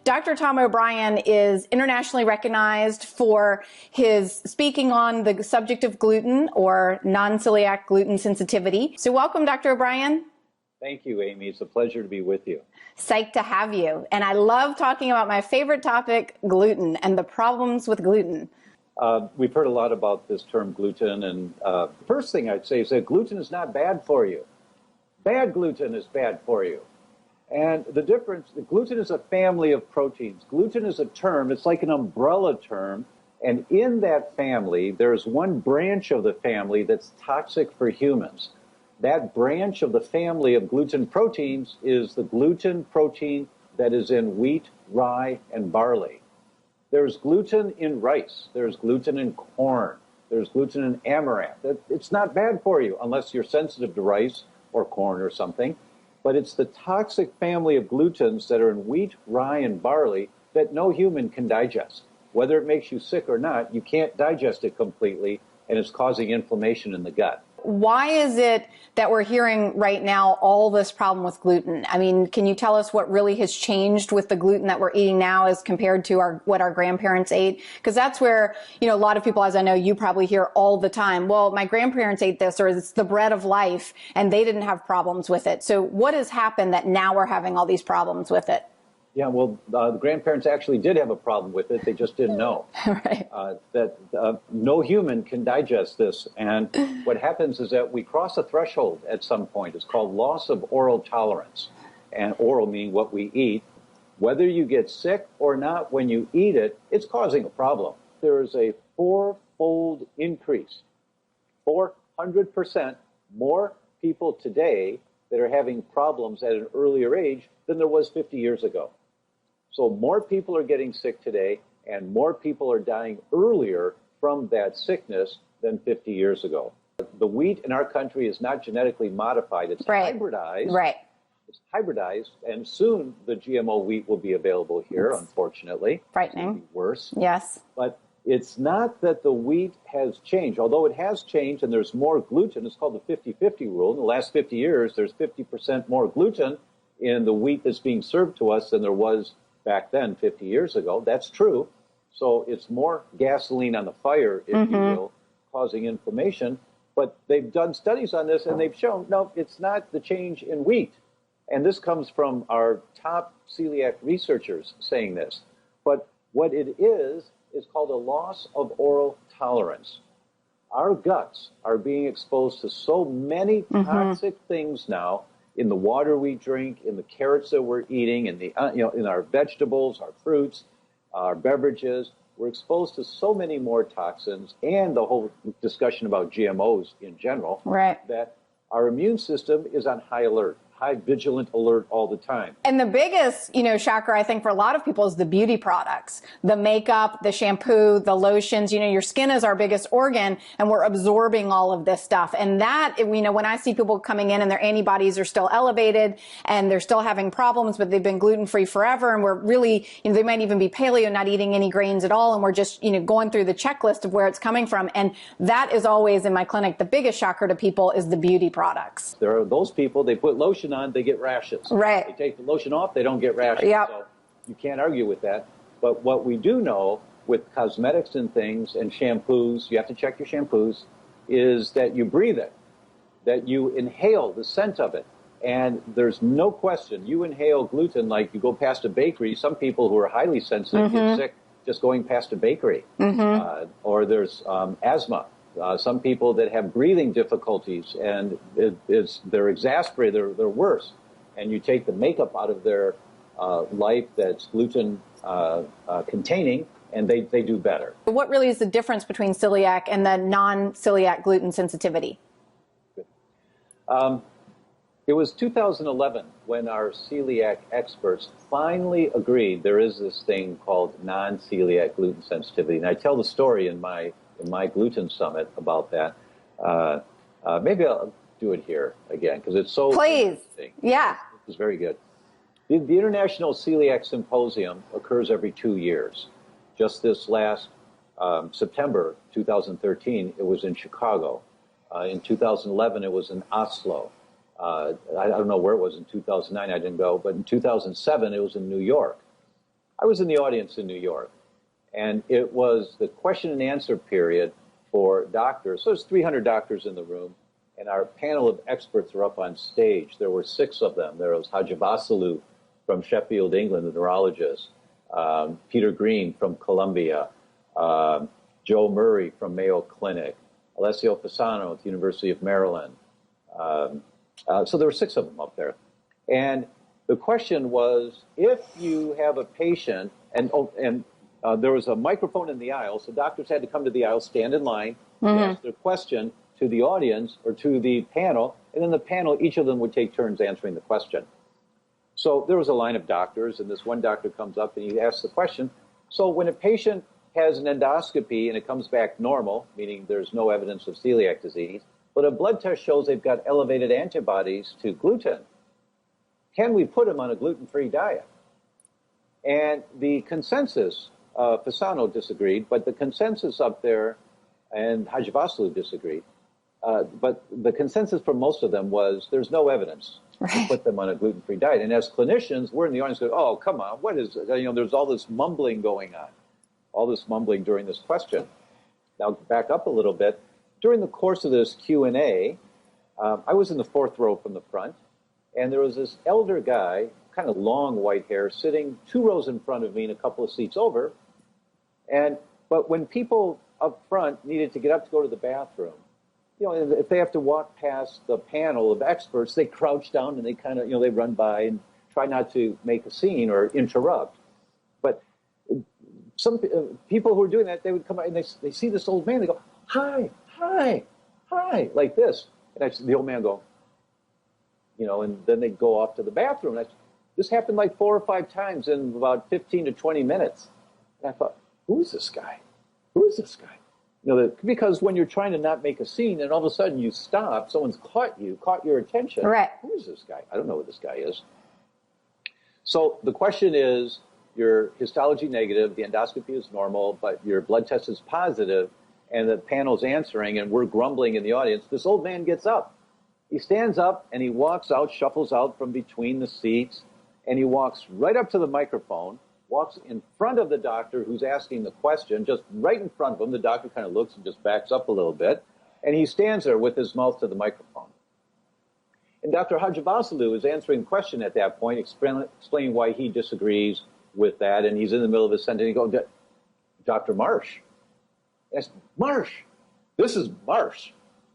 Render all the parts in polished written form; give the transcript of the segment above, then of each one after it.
Dr. Tom O'Brien is internationally recognized for his speaking on the subject of gluten or non-celiac gluten sensitivity. So welcome, Dr. O'Brien. Thank you, Amy. It's a pleasure to be with you. Psyched to have you. And I love talking about my favorite topic, gluten, and the problems with gluten. We've heard a lot about this term gluten, and the first thing I'd say is that gluten is not bad for you. Bad gluten is bad for you. And the difference, gluten is a family of proteins. Gluten is a term, it's like an umbrella term, and in that family, there's one branch of the family that's toxic for humans. That branch of the family of gluten proteins is the gluten protein that is in wheat, rye, and barley. There's gluten in rice. There's gluten in corn. There's gluten in amaranth. It's not bad for you unless you're sensitive to rice or corn or something. But it's the toxic family of glutens that are in wheat, rye, and barley that no human can digest. Whether it makes you sick or not, you can't digest it completely, and it's causing inflammation in the gut. Why is it that we're hearing right now all this problem with gluten? I mean, can you tell us what really has changed with the gluten that we're eating now as compared to what our grandparents ate? Because that's where, a lot of people, as I know, you probably hear all the time, well, my grandparents ate this, or it's the bread of life, and they didn't have problems with it. So what has happened that now we're having all these problems with it? Yeah, well, the grandparents actually did have a problem with it. They just didn't know. Right. That no human can digest this. And what happens is that we cross a threshold at some point. It's called loss of oral tolerance. And oral meaning what we eat. Whether you get sick or not when you eat it, it's causing a problem. There is a four-fold increase, 400% more people today that are having problems at an earlier age than there was 50 years ago. So more people are getting sick today, and more people are dying earlier from that sickness than 50 years ago. The wheat in our country is not genetically modified. It's hybridized. Right. It's hybridized, and soon the GMO wheat will be available here, unfortunately. Frightening. It's going to be worse. Yes. But it's not that the wheat has changed. Although it has changed and there's more gluten, it's called the 50-50 rule. In the last 50 years, there's 50% more gluten in the wheat that's being served to us than there was back then, 50 years ago. That's true. So it's more gasoline on the fire, if you will, causing inflammation. But they've done studies on this, and they've shown, no, it's not the change in wheat. And this comes from our top celiac researchers saying this. But what it is called a loss of oral tolerance. Our guts are being exposed to so many toxic things now, in the water we drink, in the carrots that we're eating, in the in our vegetables, our fruits, our beverages. We're exposed to so many more toxins, and the whole discussion about GMOs in general, that our immune system is on high alert, high vigilant alert all the time. And the biggest, shocker, I think, for a lot of people is the beauty products, the makeup, the shampoo, the lotions. Your skin is our biggest organ, and we're absorbing all of this stuff. And that, when I see people coming in and their antibodies are still elevated and they're still having problems, but they've been gluten-free forever, and we're really, they might even be paleo, not eating any grains at all, and we're just, going through the checklist of where it's coming from. And that is always in my clinic, the biggest shocker to people is the beauty products. There are those people, they put lotion on, they get rashes. Right. They take the lotion off, they don't get rashes. Yep. So you can't argue with that. But what we do know with cosmetics and things and shampoos, you have to check your shampoos, is that you breathe it, that you inhale the scent of it. And there's no question, you inhale gluten like you go past a bakery. Some people who are highly sensitive get sick just going past a bakery. Or there's asthma. Some people that have breathing difficulties, and they're exasperated, they're worse. And you take the makeup out of their life that's gluten containing, and they do better. What really is the difference between celiac and the non-celiac gluten sensitivity? It was 2011 when our celiac experts finally agreed there is this thing called non-celiac gluten sensitivity. And I tell the story in my gluten summit about that. Maybe I'll do it here again because it's so interesting. Yeah. It's very good. The International Celiac Symposium occurs every 2 years. Just this last September 2013, it was in Chicago. In 2011, it was in Oslo. I don't know where it was in 2009. I didn't go. But in 2007, it was in New York. I was in the audience in New York, and it was the question and answer period for doctors. So there's 300 doctors in the room, and our panel of experts are up on stage. There were 6 of them. There was Hajavasalu from Sheffield, England, the neurologist, Peter Green from Columbia, Joe Murray from Mayo Clinic, Alessio Fasano at the University of Maryland. So there were 6 of them up there. And the question was, if you have a patient, and there was a microphone in the aisle, so doctors had to come to the aisle, stand in line, ask their question to the audience or to the panel, and then the panel, each of them would take turns answering the question. So there was a line of doctors, and this one doctor comes up and he asks the question, so when a patient has an endoscopy and it comes back normal, meaning there's no evidence of celiac disease, but a blood test shows they've got elevated antibodies to gluten, can we put them on a gluten-free diet? And the consensus, Fasano disagreed, but the consensus up there, and Hajavasalu disagreed, but the consensus for most of them was there's no evidence to put them on a gluten-free diet. And as clinicians, we're in the audience going, oh, come on, what is it? There's all this mumbling going on, all this mumbling during this question. Now, back up a little bit. During the course of this Q&A, I was in the 4th row from the front, and there was this elder guy, kind of long white hair, sitting 2 rows in front of me and a couple of seats over. But when people up front needed to get up to go to the bathroom, if they have to walk past the panel of experts, they crouch down and they kind of, they run by and try not to make a scene or interrupt. But some people who are doing that, they would come out and they see this old man, they go, hi, hi, hi, like this. And the old man go, and then they go off to the bathroom. This happened like 4 or 5 times in about 15 to 20 minutes. And I thought, who is this guy? Who is this guy? Because when you're trying to not make a scene and all of a sudden you stop, someone's caught your attention. Right. Who is this guy? I don't know who this guy is. So the question is, your histology negative, the endoscopy is normal, but your blood test is positive, and the panel's answering, and we're grumbling in the audience. This old man gets up. He stands up, and he walks out, shuffles out from between the seats, and he walks right up to the microphone, walks in front of the doctor who's asking the question, just right in front of him. The doctor kind of looks and just backs up a little bit, and he stands there with his mouth to the microphone. And Dr. Hajavasalu is answering the question at that point, explaining why he disagrees with that, and he's in the middle of his sentence, and he goes, Dr. Marsh. Yes, Marsh. This is Marsh.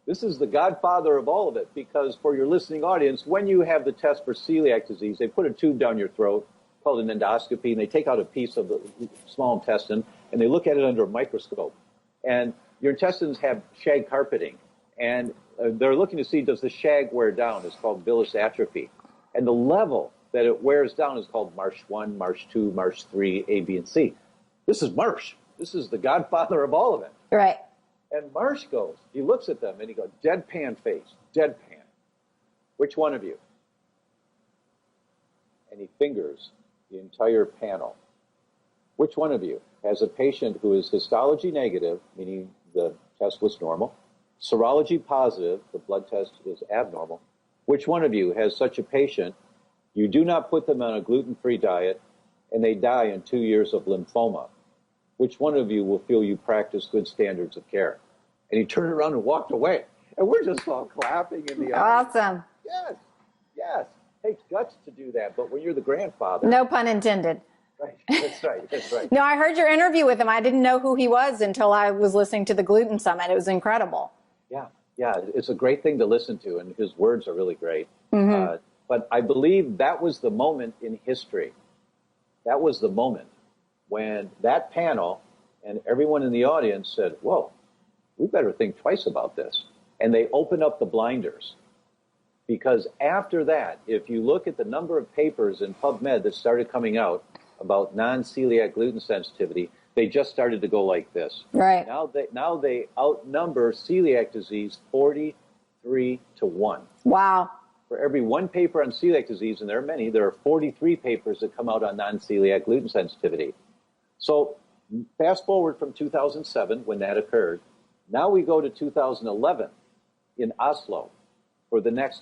This is the godfather of all of it, because for your listening audience, when you have the test for celiac disease, they put a tube down your throat called an endoscopy, and they take out a piece of the small intestine, and they look at it under a microscope. And your intestines have shag carpeting, and they're looking to see, does the shag wear down? It's called villus atrophy. And the level that it wears down is called Marsh 1, Marsh 2, Marsh 3, A, B, and C. This is Marsh. This is the godfather of all of it. Right. And Marsh goes, he looks at them, and he goes, deadpan face, deadpan. Which one of you? And he fingers the entire panel. Which one of you has a patient who is histology negative, meaning the test was normal, serology positive, the blood test is abnormal? Which one of you has such a patient, you do not put them on a gluten-free diet, and they die in 2 years of lymphoma? Which one of you will feel you practice good standards of care? And he turned around and walked away. And we're just all clapping in the audience. Awesome. Yes, yes. It takes guts to do that, but when you're the grandfather. No pun intended. Right, that's right, that's right. No, I heard your interview with him. I didn't know who he was until I was listening to the Gluten Summit. It was incredible. Yeah, it's a great thing to listen to, and his words are really great. But I believe that was the moment in history. That was the moment when that panel and everyone in the audience said, whoa, we better think twice about this. And they opened up the blinders. Because after that, if you look at the number of papers in PubMed that started coming out about non-celiac gluten sensitivity, they just started to go like this. Right. Now they outnumber celiac disease 43 to 1. Wow. For every one paper on celiac disease, and there are many, there are 43 papers that come out on non-celiac gluten sensitivity. So fast forward from 2007, when that occurred. Now we go to 2011 in Oslo for the next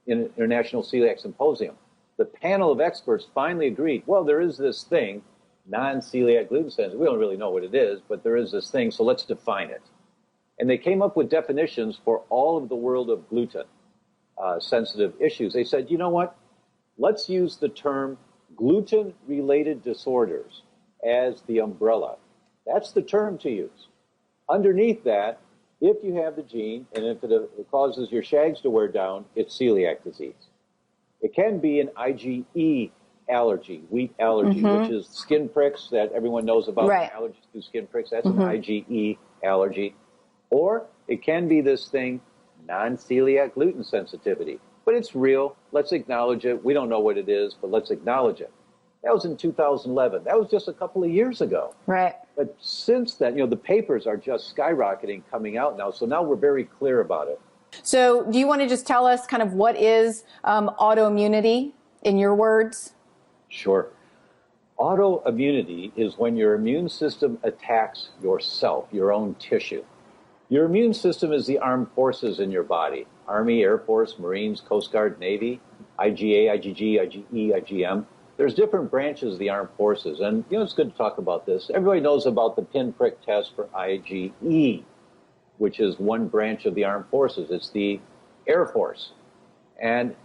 International Celiac Symposium. the panel of experts finally agreed, well, there is this thing, non-celiac gluten sensitive. We don't really know what it is, but there is this thing, so let's define it. And they came up with definitions for all of the world of gluten sensitive issues. They said, you know what? Let's use the term gluten-related disorders as the umbrella. That's the term to use. Underneath that, if you have the gene and if it causes your shags to wear down, it's celiac disease. It can be an IgE allergy, wheat allergy, which is skin pricks that everyone knows about. Right. Allergies to skin pricks, that's an IgE allergy. Or it can be this thing, non-celiac gluten sensitivity. But it's real. Let's acknowledge it. We don't know what it is, but let's acknowledge it. That was in 2011. That was just a couple of years ago. Right. But since then, the papers are just skyrocketing coming out now. So now we're very clear about it. So do you want to just tell us kind of what is autoimmunity in your words? Sure. Autoimmunity is when your immune system attacks yourself, your own tissue. Your immune system is the armed forces in your body. Army, Air Force, Marines, Coast Guard, Navy, IGA, IgG, IgE, IgM. There's different branches of the armed forces. And, it's good to talk about this. Everybody knows about the pinprick test for IgE, which is one branch of the armed forces. It's the Air Force. And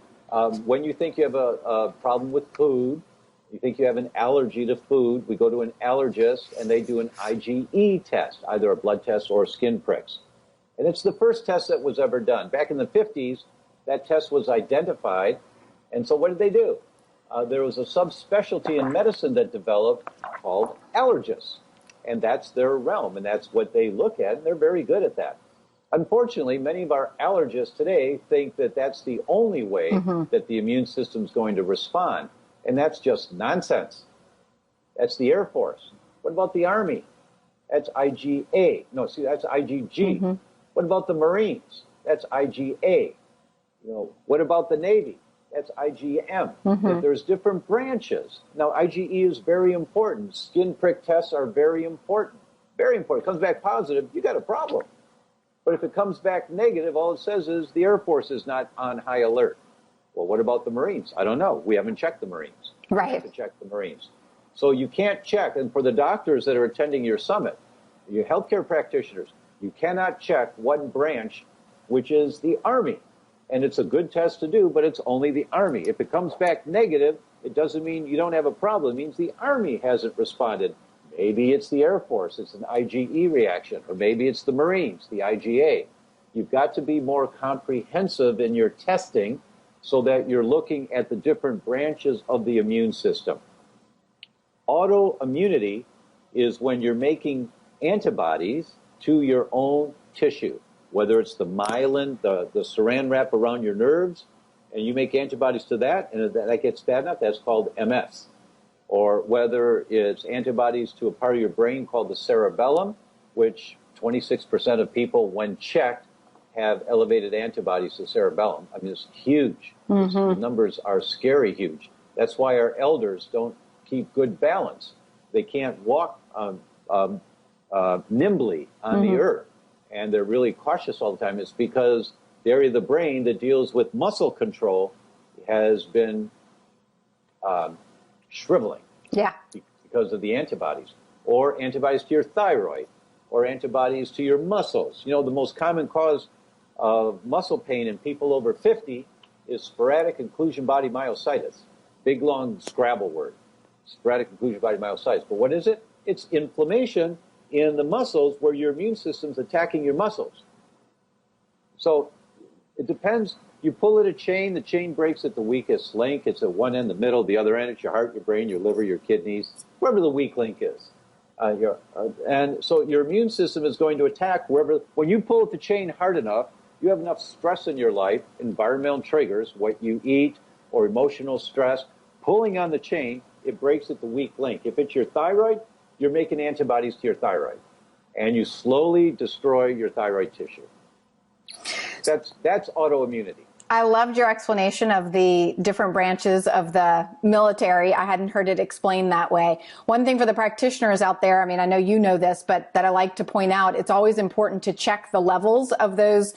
when you think you have a problem with food, you think you have an allergy to food, we go to an allergist and they do an IgE test, either a blood test or skin pricks. And it's the first test that was ever done. Back in the 50s, that test was identified. And so what did they do? There was a subspecialty in medicine that developed called allergists. And that's their realm, and that's what they look at, and they're very good at that. Unfortunately, many of our allergists today think that that's the only way that the immune system is going to respond. And that's just nonsense. That's the Air Force. What about the Army? That's IgA. No, see, that's IgG. What about the Marines? That's IgA. What about the Navy? That's IgM. There's different branches. Now, IgE is very important. Skin prick tests are very important. Very important. It comes back positive, you got a problem. But if it comes back negative, all it says is the Air Force is not on high alert. Well, what about the Marines? I don't know. We haven't checked the Marines. Right. We have to check the Marines. So you can't check. And for the doctors that are attending your summit, your healthcare practitioners, you cannot check one branch, which is the Army. And it's a good test to do, but it's only the Army. If it comes back negative, it doesn't mean you don't have a problem. It means the Army hasn't responded. Maybe it's the Air Force. It's an IgE reaction. Or maybe it's the Marines, the IgA. You've got to be more comprehensive in your testing so that you're looking at the different branches of the immune system. Autoimmunity is when you're making antibodies to your own tissue, whether it's the myelin, the saran wrap around your nerves, and you make antibodies to that, and if that gets bad enough, that's called MS. Or whether it's antibodies to a part of your brain called the cerebellum, which 26% of people, when checked, have elevated antibodies to cerebellum. I mean, it's huge. The numbers are scary huge. That's why our elders don't keep good balance. They can't walk nimbly on the earth, and they're really cautious all the time. It's because the area of the brain that deals with muscle control has been shriveling because of the antibodies, or antibodies to your thyroid, or antibodies to your muscles. The most common cause of muscle pain in people over 50 is sporadic inclusion body myositis. Big, long Scrabble word. Sporadic inclusion body myositis. But what is it? It's inflammation in the muscles where your immune system's attacking your muscles. So it depends. You pull at a chain, the chain breaks at the weakest link. It's at one end, the middle, the other end, it's your heart, your brain, your liver, your kidneys, wherever the weak link is. And so your immune system is going to attack wherever. When you pull at the chain hard enough, you have enough stress in your life, environmental triggers, what you eat, or emotional stress, pulling on the chain, it breaks at the weak link. If it's your thyroid, you're making antibodies to your thyroid, and you slowly destroy your thyroid tissue. That's autoimmunity. I loved your explanation of the different branches of the military. I hadn't heard it explained that way. One thing for the practitioners out there, I mean, I know you know this, but that I like to point out, it's always important to check the levels of those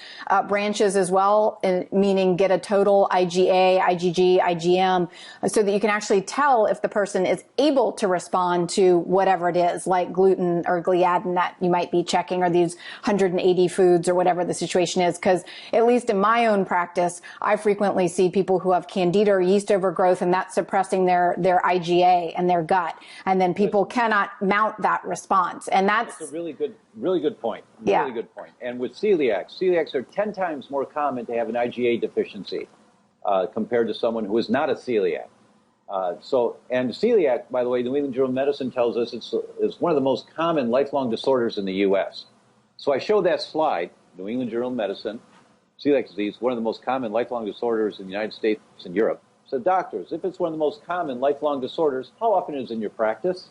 branches as well, meaning get a total IgA, IgG, IgM, so that you can actually tell if the person is able to respond to whatever it is, like gluten or gliadin that you might be checking, or these 180 foods or whatever the situation is. Because at least in my own practice, I frequently see people who have candida or yeast overgrowth, and that's suppressing their IgA and their gut. And then people cannot mount that response. And that's a really good point. Yeah. Really good point. And with celiacs are 10 times more common to have an IgA deficiency compared to someone who is not a celiac. And celiac, by the way, New England Journal of Medicine tells us it's one of the most common lifelong disorders in the U.S. So I showed that slide, New England Journal of Medicine, celiac disease, one of the most common lifelong disorders in the United States and Europe. So doctors, if it's one of the most common lifelong disorders, how often is it in your practice?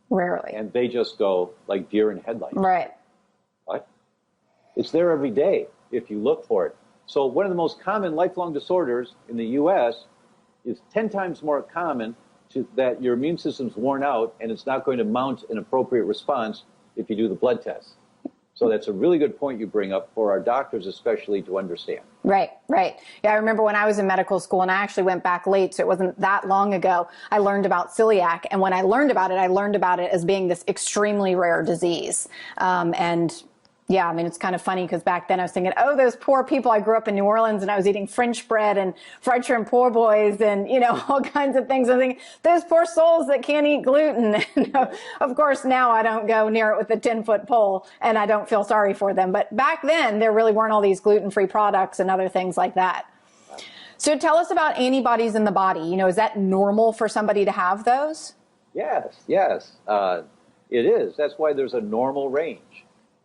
Rarely. And they just go like deer in headlights. Right. What? It's there every day if you look for it. So one of the most common lifelong disorders in the U.S. is 10 times more common that your immune system's worn out and it's not going to mount an appropriate response if you do the blood test. So that's a really good point you bring up for our doctors, especially to understand. Right, right. Yeah, I remember when I was in medical school, and I actually went back late, so it wasn't that long ago, I learned about celiac. And when I learned about it as being this extremely rare disease. Yeah, I mean, it's kind of funny because back then I was thinking, oh, those poor people. I grew up in New Orleans and I was eating French bread and fried shrimp poor boys and, all kinds of things. I think those poor souls that can't eat gluten. Of course, now I don't go near it with a 10-foot pole and I don't feel sorry for them. But back then there really weren't all these gluten-free products and other things like that. So tell us about antibodies in the body. Is that normal for somebody to have those? Yes, it is. That's why there's a normal range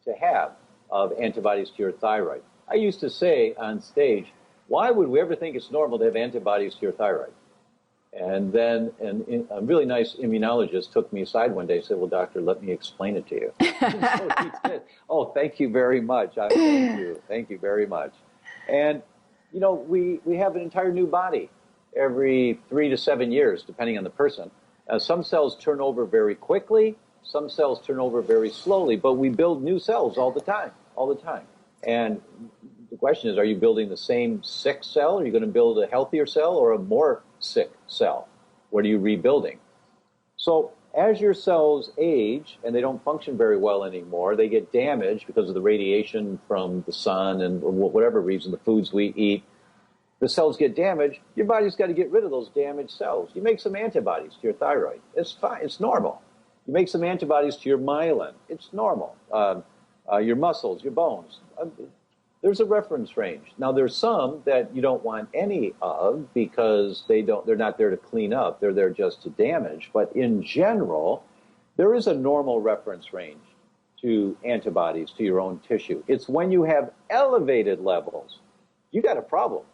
to have of antibodies to your thyroid. I used to say on stage, why would we ever think it's normal to have antibodies to your thyroid? And then a really nice immunologist took me aside one day and said, well, doctor, let me explain it to you. So he did. Oh, thank you very much. Thank you very much. And, we have an entire new body every 3 to 7 years, depending on the person. Some cells turn over very quickly. Some cells turn over very slowly, but we build new cells all the time. And the question is, are you building the same sick cell? Are you going to build a healthier cell or a more sick cell? What are you rebuilding? So as your cells age and they don't function very well anymore, they get damaged because of the radiation from the sun and whatever reason, the foods we eat, the cells get damaged, your body's got to get rid of those damaged cells. You make some antibodies to your thyroid. It's fine. It's normal. You make some antibodies to your myelin. It's normal. Your muscles, your bones. There's a reference range. Now, there's some that you don't want any of because they're not there to clean up. They're there just to damage. But in general, there is a normal reference range to antibodies to your own tissue. It's when you have elevated levels, you got a problem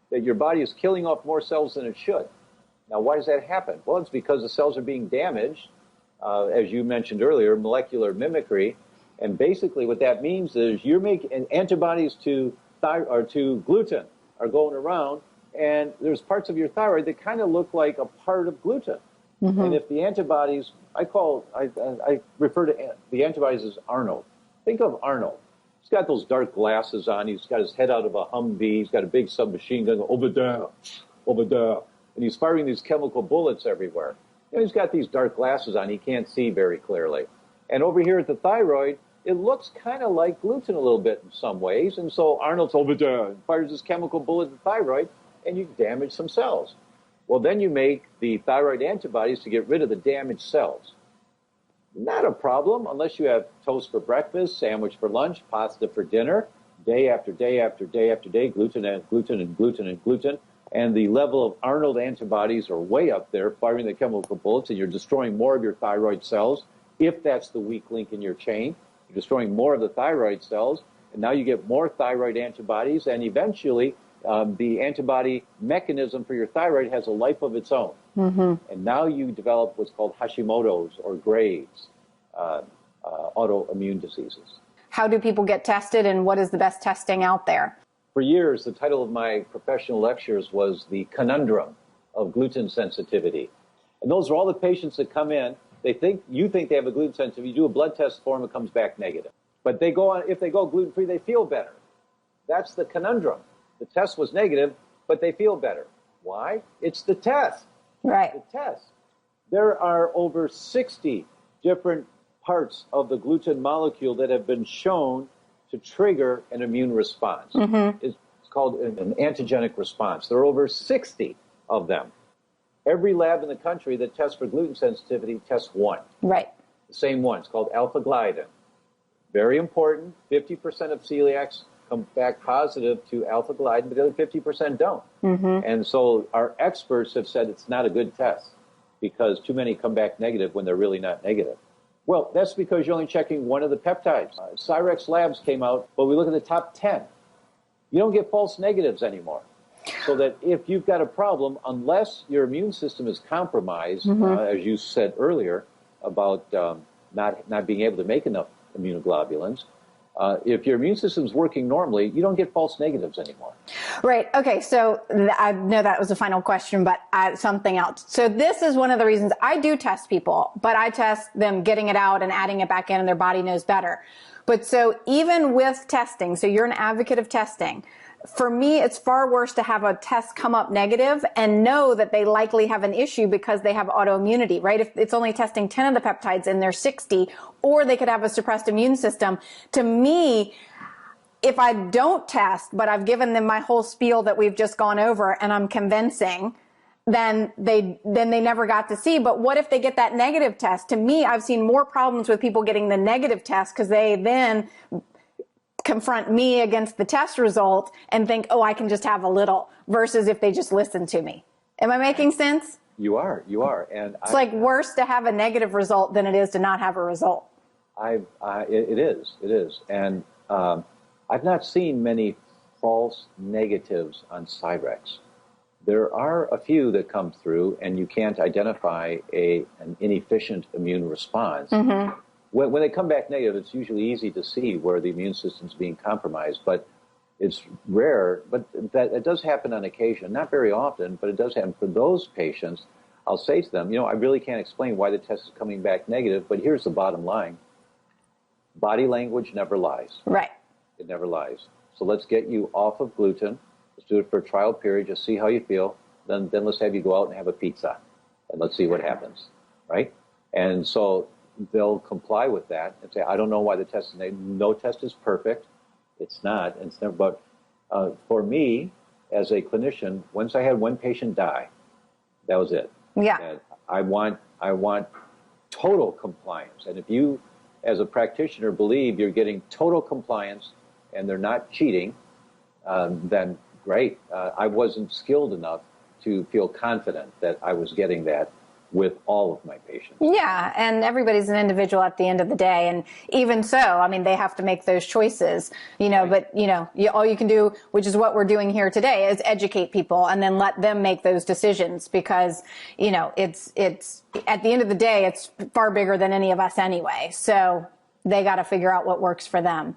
that your body is killing off more cells than it should. Now, why does that happen? Well, it's because the cells are being damaged. As you mentioned earlier, molecular mimicry. And basically what that means is you're making antibodies to gluten are going around, and there's parts of your thyroid that kind of look like a part of gluten. Mm-hmm. And if the antibodies, I refer to the antibodies as Arnold. Think of Arnold. He's got those dark glasses on. He's got his head out of a Humvee. He's got a big submachine gun over there, and he's firing these chemical bullets everywhere. He's got these dark glasses on. He can't see very clearly. And over here at the thyroid, it looks kind of like gluten a little bit in some ways. And so Arnold's over there and fires this chemical bullet at the thyroid, and you damage some cells. Well, then you make the thyroid antibodies to get rid of the damaged cells. Not a problem unless you have toast for breakfast, sandwich for lunch, pasta for dinner, day after day after day after day, gluten and gluten and gluten and gluten. And the level of Arnold antibodies are way up there, firing the chemical bullets, and you're destroying more of your thyroid cells. If that's the weak link in your chain, you're destroying more of the thyroid cells, and now you get more thyroid antibodies, and eventually the antibody mechanism for your thyroid has a life of its own. Mm-hmm. And now you develop what's called Hashimoto's or Graves' autoimmune diseases. How do people get tested, and what is the best testing out there? For years, the title of my professional lectures was The Conundrum of Gluten Sensitivity. And those are all the patients that come in. You think they have a gluten sensitivity. You do a blood test for them, it comes back negative. But if they go gluten-free, they feel better. That's the conundrum. The test was negative, but they feel better. Why? It's the test. Right. The test. There are over 60 different parts of the gluten molecule that have been shown to trigger an immune response. Mm-hmm. It's called an antigenic response. There are over 60 of them. Every lab in the country that tests for gluten sensitivity tests one. Right. The same one. It's called alpha-gliadin. Very important. 50% of celiacs come back positive to alpha-gliadin, but the other 50% don't. Mm-hmm. And so our experts have said it's not a good test because too many come back negative when they're really not negative. Well, that's because you're only checking one of the peptides. Cyrex Labs came out, but we look at the top 10. You don't get false negatives anymore. So that if you've got a problem, unless your immune system is compromised, mm-hmm. As you said earlier, about not being able to make enough immunoglobulins, if your immune system is working normally, you don't get false negatives anymore. Right. Okay. So I know that was the final question, but something else. So this is one of the reasons I do test people, but I test them getting it out and adding it back in and their body knows better. But so even with testing, so you're an advocate of testing. For me, it's far worse to have a test come up negative and know that they likely have an issue because they have autoimmunity, right? If it's only testing 10 of the peptides and they're 60, or they could have a suppressed immune system. To me, if I don't test, but I've given them my whole spiel that we've just gone over and I'm convincing, then they never got to see. But what if they get that negative test? To me, I've seen more problems with people getting the negative test because they then confront me against the test result and think, oh, I can just have a little, versus if they just listen to me. Am I making sense? You are. And it's like worse to have a negative result than it is to not have a result. It is. And I've not seen many false negatives on Cyrex. There are a few that come through and you can't identify an inefficient immune response. Mm-hmm. When they come back negative, it's usually easy to see where the immune system's being compromised, but it's rare. But it does happen on occasion, not very often, but it does happen. For those patients, I'll say to them, I really can't explain why the test is coming back negative, but here's the bottom line. Body language never lies. Right. It never lies. So let's get you off of gluten. Let's do it for a trial period, just see how you feel. Then let's have you go out and have a pizza, and let's see what happens, right? And so they'll comply with that and say, I don't know why the test is negative. No test is perfect. It's not. It's never. But for me, as a clinician, once I had one patient die, that was it. Yeah. And I want total compliance. And if you, as a practitioner, believe you're getting total compliance and they're not cheating, then great. I wasn't skilled enough to feel confident that I was getting that with all of my patients. Yeah, and everybody's an individual at the end of the day, and even so, I mean, they have to make those choices, right. But, all you can do, which is what we're doing here today, is educate people and then let them make those decisions because, it's at the end of the day, it's far bigger than any of us anyway, so they got to figure out what works for them.